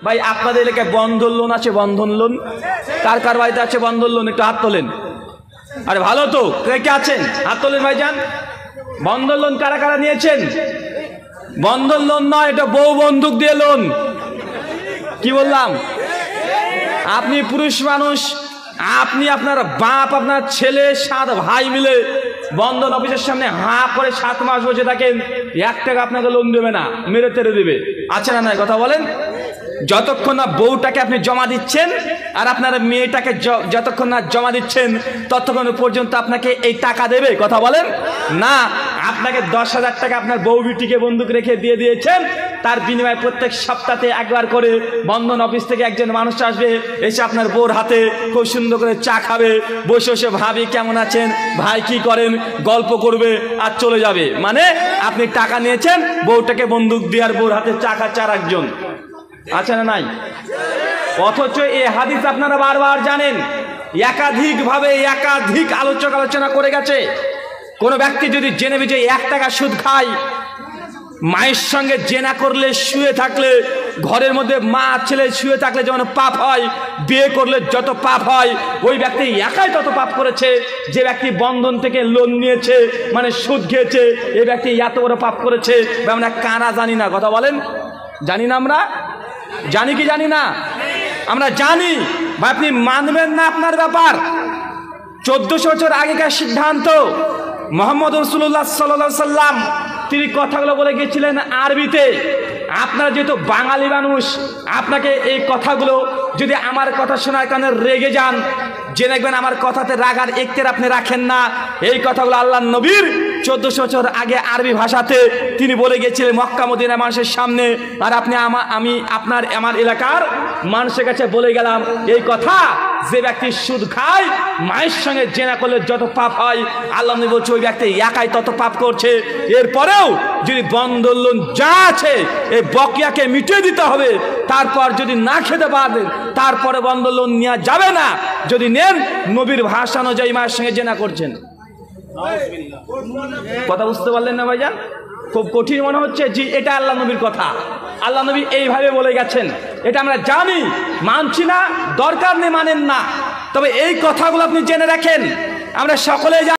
ভাই আপনাদের এলাকায় বন্ধন লোন আছে? বন্ধন লোন কার কার বাড়িতে আছে বন্ধন লোন? একটু হাত তোলেন। আরে ভালো তো, কে আছেন? হাত তোলেন ভাইজান। বন্ধন লোন কারা কারা নিয়েছেন? বন্ধন লোন নয়, এটা বউ বন্দুক দিয়ে লোন। কি বললাম? আপনি পুরুষ মানুষ, আপনি আপনার বাপ আপনার ছেলে 7 ভাই মিলে বন্ধন অফিসের সামনে হাঁ করে 7 মাস বসে থাকেন, 1 টাকা আপনাকে লোন দেবে না, মেরে তেরে দেবে। আছে না নাই কথা বলেন? যতক্ষণ না বউটাকে আপনি জমা দিচ্ছেন আর আপনার মেয়েটাকে যতক্ষণ না জমা দিচ্ছেন ততক্ষণ পর্যন্ত আপনাকে এই টাকা দেবে। কথা বলেন না। আপনাকে 10,000 টাকা আপনার বউ বিটিকে বন্দুক রেখে দিয়ে দিয়েছেন, তার বিনিময়ে প্রত্যেক সপ্তাহে একবার করে বন্ধন অফিস থেকে একজন মানুষ আসবে, এসে আপনার বউর হাতে খুব সুন্দর করে চা খাবে, বসে বসে ভাবি কেমন আছেন, ভাই কি করেন, গল্প করবে আর চলে যাবে। মানে আপনি টাকা নিয়েছেন, বউটাকে বন্দুক দিয়ে আর বউর হাতে চা খাচ্ছে আর একজন। আছে না নাই? অথচ এই হাদিস আপনারা বারবার জানেন, একাধিকভাবে একাধিক আলোচক আলোচনা করে গেছে। কোন ব্যক্তি যদি জেনে বুঝে 1 টাকা সুদ খায়, মায়ের সঙ্গে জেনা করলে, শুয়ে থাকলে, ঘরের মধ্যে মা ছেলে শুয়ে থাকলে যেমন পাপ হয়, বিয়ে করলে যত পাপ হয়, ওই ব্যক্তি একাই তত পাপ করেছে যে ব্যক্তি বন্ধন থেকে লোন নিয়েছে, মানে সুদ খেয়েছে। এই ব্যক্তি এত বড় পাপ করেছে। আমরা কারা জানি না? কথা বলেন, জানি না? আমরা জানি কি জানি না? আমরা জানি। বা আপনি মানবেন না, আপনার ব্যাপার। 1400 বছর আগেকার সিদ্ধান্ত। মোহাম্মদ রাসূলুল্লাহ সাল্লাল্লাহু আলাইহি সাল্লাম তিনি কথাগুলো বলে গিয়েছিলেন আরবিতে। আপনারা যেহেতু বাঙালি মানুষ, আপনাকে এই কথাগুলো যদি আমার কথা শোনার কারণে রেগে যান, জেনে রাখবেন আমার কথাতে রাগার একটের আপনি রাখেন না। এই কথাগুলো আল্লাহর নবীর 1400 বছর আগে আরবি ভাষাতে তিনি বলে গিয়েছিলেন মক্কা মদিনা মানুষের সামনে। আর আপনি আমি আপনার আমার এলাকার মানুষের কাছে বলে গেলাম এই কথা, যে ব্যক্তি সুদ খায়, মায়ের সঙ্গে জেনা করলে যত পাপ হয়, আল্লাহ নবী বলছে ওই ব্যক্তি একাই তত পাপ করছে। এরপরেও যদি বন্ধন লোন যা আছে এই বকেয়াকে মিটিয়ে দিতে হবে। তারপর যদি না খেতে পারেন, তারপরে বন্ধন লোন নেওয়া যাবে না। যদি নেন, নবীর ভাষা অনুযায়ী মায়ের সঙ্গে জেনা করছেন। কথা বুঝতে পারলেন না ভাইজান? খুব কঠিন মনে হচ্ছে। জি, এটা আল্লাহ নবীর কথা। আল্লাহ নবী এইভাবে বলে গেছেন। এটা আমরা জানি, মানছি না, দরকার নেই মানেন না। তবে এই কথাগুলো আপনি জেনে রাখেন, আমরা সকলে